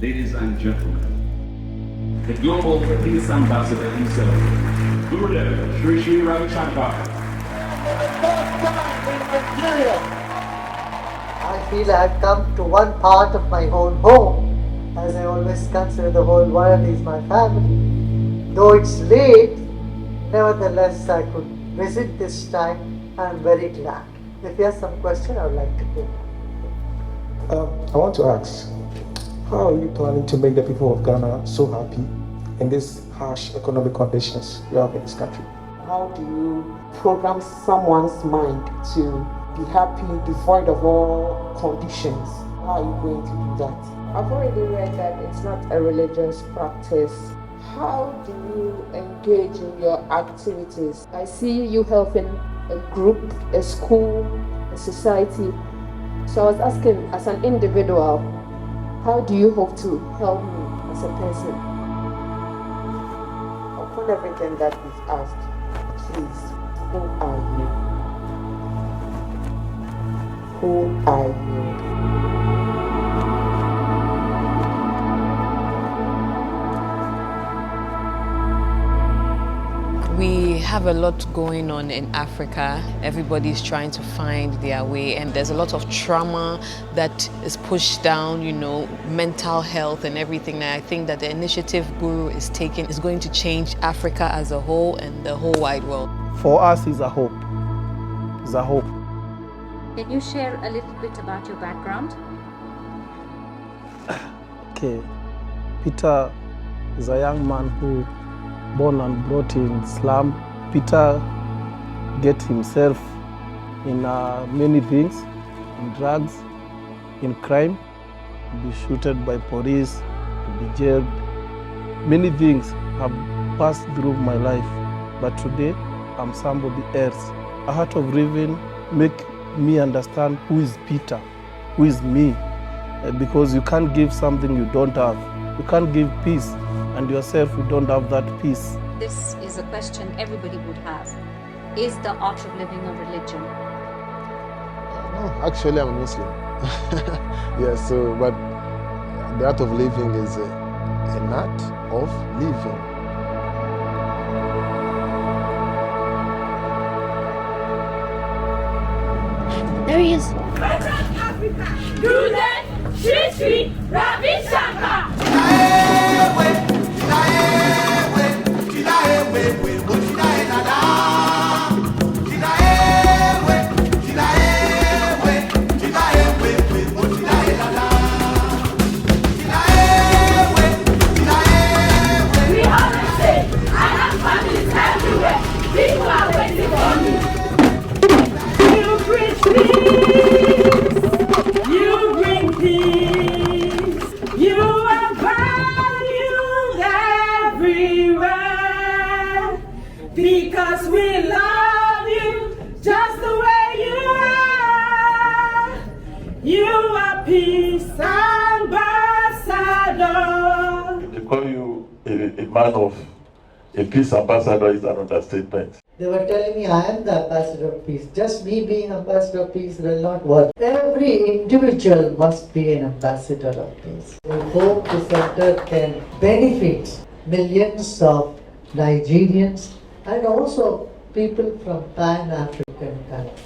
ladies and gentlemen, the global peace ambassador himself, Gurudev, Ravi Shankar. I feel I have come to one part of my own home, as I always consider the whole world is my family. Though it's late, nevertheless I could visit this time and I'm very glad. If you have some question, I would like to hear. I want to ask, how are you planning to make the people of Ghana so happy in these harsh economic conditions we have in this country? How do you program someone's mind to be happy, devoid of all conditions? How are you going to do that? I've already read that it's not a religious practice. How do you engage in your activities? I see you helping a group, a school, a society. So I was asking, as an individual, how do you hope to help me as a person? Upon everything that we've asked, please, who are you? Who are you? We have a lot going on in Africa. Everybody's trying to find their way, and there's a lot of trauma that is pushed down, mental health and everything. And I think that the initiative Guru is taking is going to change Africa as a whole and the whole wide world. For us, it's a hope. It's a hope. Can you share a little bit about your background? Okay. Peter is a young man who born and brought in slum. Peter get himself in many things, in drugs, in crime, to be shooted by police, to be jailed. Many things have passed through my life, but today I'm somebody else. A heart of living make me understand who is Peter, who is me, because you can't give something you don't have. You can't give peace and yourself you don't have that peace. This is a question everybody would have. Is the art of living a religion? No, actually I'm a Muslim. Yes, but the art of living is an art of living. There he is. Africa, Gurudev, Ravi, Shankar. Because we love you just the way you are. You are peace ambassador. They call you a man of a peace ambassador is an understatement. They were telling me I am the ambassador of peace. Just me being ambassador of peace will not work. Every individual must be an ambassador of peace. We hope the center can benefit millions of Nigerians and also people from Pan-African countries.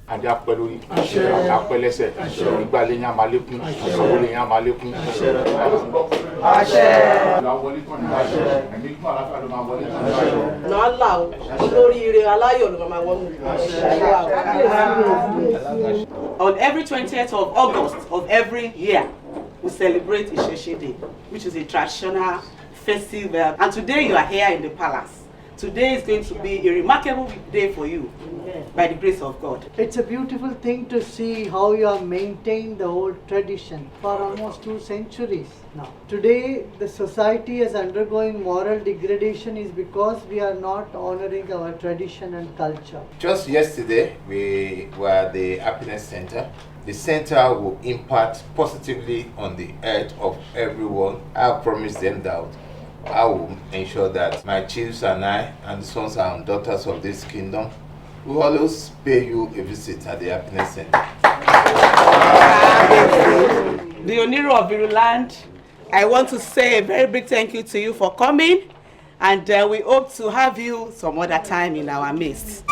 Adé apẹ lórí, apẹ lẹ́sẹ̀, ìgbà lè yan máa lékún, owó lè yan máa lékún. On every 20th of August of every year, we celebrate Isheshe Day, which is a traditional festival. And today you are here in the palace. Today is going to be a remarkable day for you, by the grace of God. It's a beautiful thing to see how you have maintained the whole tradition for almost 2 centuries now. Today, the society is undergoing moral degradation is because we are not honoring our tradition and culture. Just yesterday, we were at the Happiness Center the center will impact positively on the earth of everyone. I promise them that I will ensure that my chiefs and I, and sons and daughters of this kingdom, will always pay you a visit at the Happiness Center. The Oniro of Iruland, I want to say a very big thank you to you for coming, and we hope to have you some other time in our midst.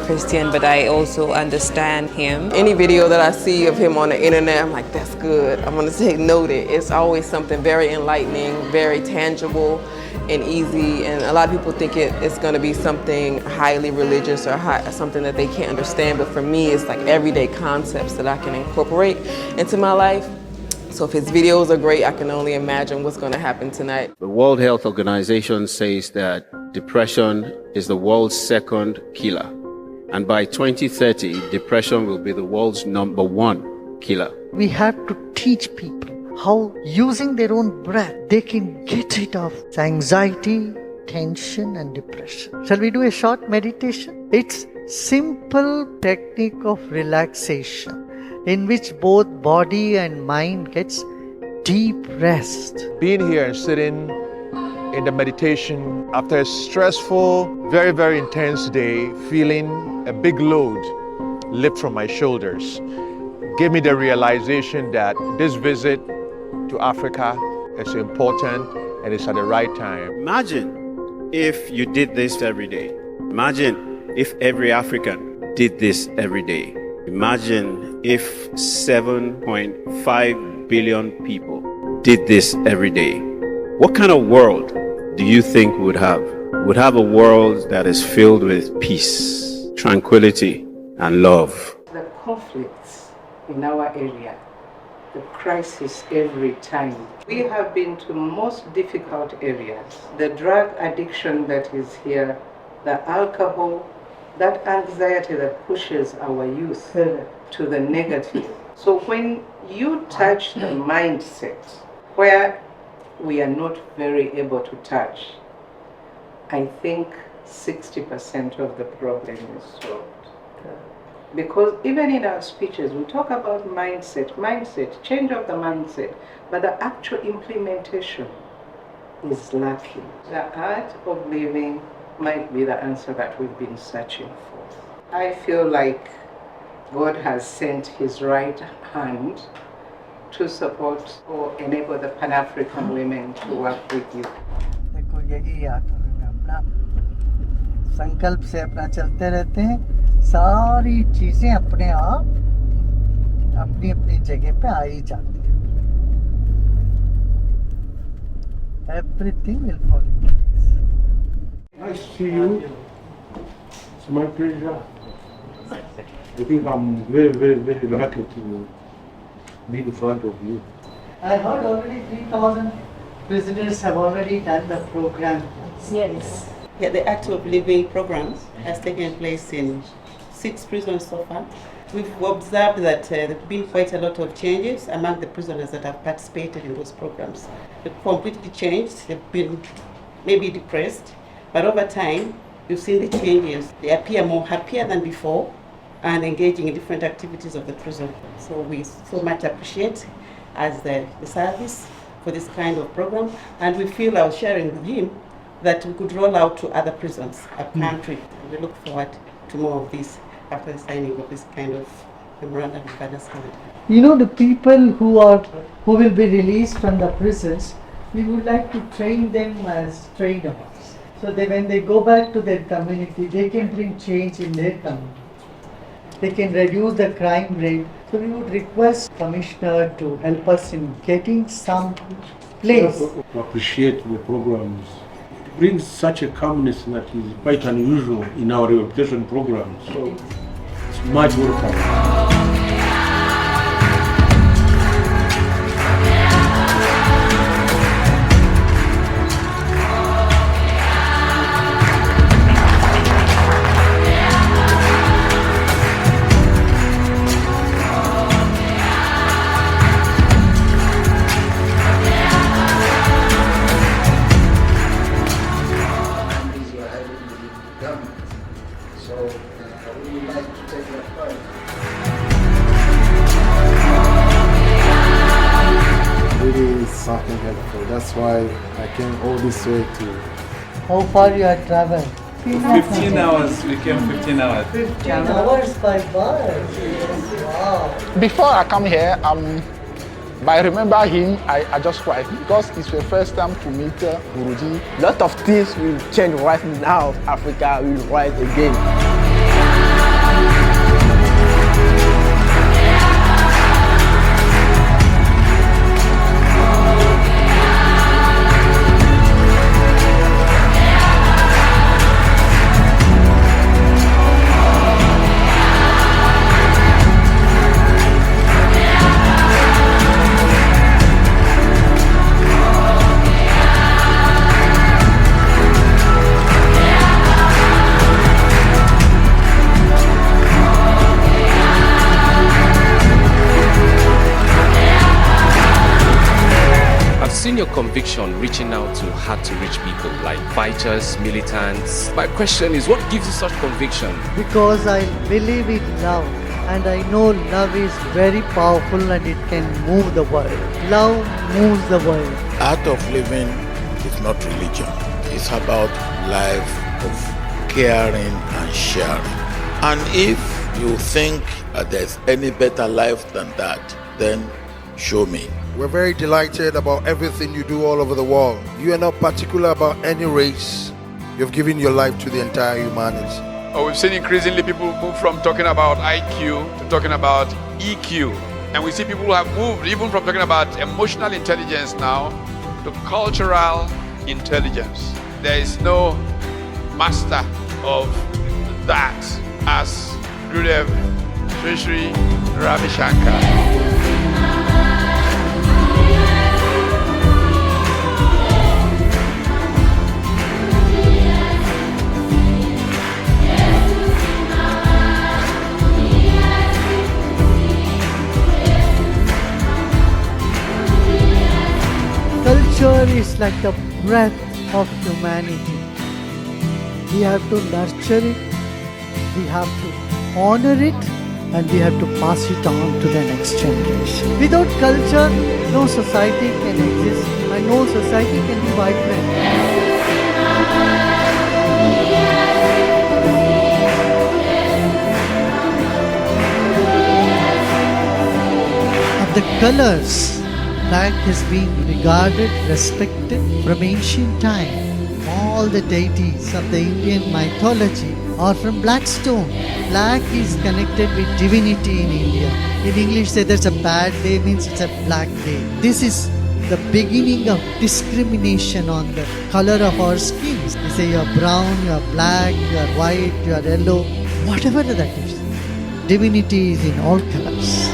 Christian, but I also understand him. Any video that I see of him on the internet, I'm like, that's good. I'm gonna take note. It's always something very enlightening, very tangible and easy. And a lot of people think it's gonna be something highly religious or something that they can't understand. But for me, it's like everyday concepts that I can incorporate into my life. So if his videos are great, I can only imagine what's gonna happen tonight. The World Health Organization says that depression is the world's second killer. And by 2030, depression will be the world's #1 killer. We have to teach people how, using their own breath, they can get rid of anxiety, tension, and depression. Shall we do a short meditation? It's simple technique of relaxation in which both body and mind gets deep rest. Being here and sitting in the meditation after a stressful, very, very intense day, feeling a big load lift from my shoulders, gave me the realization that this visit to Africa is important and it's at the right time. Imagine if you did this every day. Imagine if every African did this every day. Imagine if 7.5 billion people did this every day. What kind of world do you think we would have? We would have a world that is filled with peace, tranquility, and love. The conflicts in our area, the crisis every time. We have been to most difficult areas. The drug addiction that is here, the alcohol, that anxiety that pushes our youth to the negative. So when you touch the mindset where we are not very able to touch, I think 60% of the problem is solved. Because even in our speeches, we talk about mindset, change of the mindset, but the actual implementation is lacking. The art of living might be the answer that we've been searching for. I feel like God has sent His right hand to support or enable the Pan-African women to work with you. देखो यही आता है अपना संकल्प से अपना चलते रहते हैं, सारी चीजें अपने आप अपनी अपनी जगह पे आ ही जाती हैं. Everything will fall into place. Nice to see you. It's my pleasure. I think I'm very, very, very lucky to be in front of you. I heard already 3,000 prisoners have already done the program. Yes. Yeah, the Act of Living program has taken place in 6 prisons so far. We've observed that there have been quite a lot of changes among the prisoners that have participated in those programs. They've completely changed. They've been maybe depressed, but over time, you've seen the changes. They appear more happier than before and engaging in different activities of the prison. So we so much appreciate as the service for this kind of program, and we feel, I was sharing with him, that we could roll out to other prisons up country. We look forward to more of this after the signing of this kind of memorandum of understanding. You know, the people who will be released from the prisons, we would like to train them as trainers. So that when they go back to their community, they can bring change in their community. They can reduce the crime rate. So we would request Commissioner to help us in getting some place. I appreciate the programs. It brings such a calmness that is quite unusual in our rehabilitation programs. So it's much welcome. wonderful. That's why I came all this way to. How far you have traveled? 15 hours. We came 15 hours. 15 hours by bus. Wow. Before I come here, I remember him, I just cried because it's the first time to meet Guruji. Lot of things will change right now. Africa will rise again. Seen your conviction reaching out to hard-to-reach people like fighters, militants. My question is, what gives you such conviction? Because I believe in love, and I know love is very powerful and it can move the world. Love moves the world. Art of living is not religion. It's about life of caring and sharing. And if you think there's any better life than that, then show me. We're very delighted about everything you do all over the world. You are not particular about any race. You've given your life to the entire humanity. Oh, we've seen increasingly people move from talking about IQ to talking about EQ. And we see people who have moved even from talking about emotional intelligence now to cultural intelligence. There is no master of that as Gurudev Sri Ravi Shankar. Culture is like the breath of humanity. We have to nurture it, we have to honor it, and we have to pass it on to the next generation. Without culture, no society can exist and no society can be vibrant. Of the colors, black has been regarded, respected from ancient time. All the deities of the Indian mythology are from black stone. Black is connected with divinity in India. In English, say there's a bad day means it's a black day. This is the beginning of discrimination on the color of our skins. They say you're brown, you're black, you're white, you're yellow, whatever that is. Divinity is in all colors.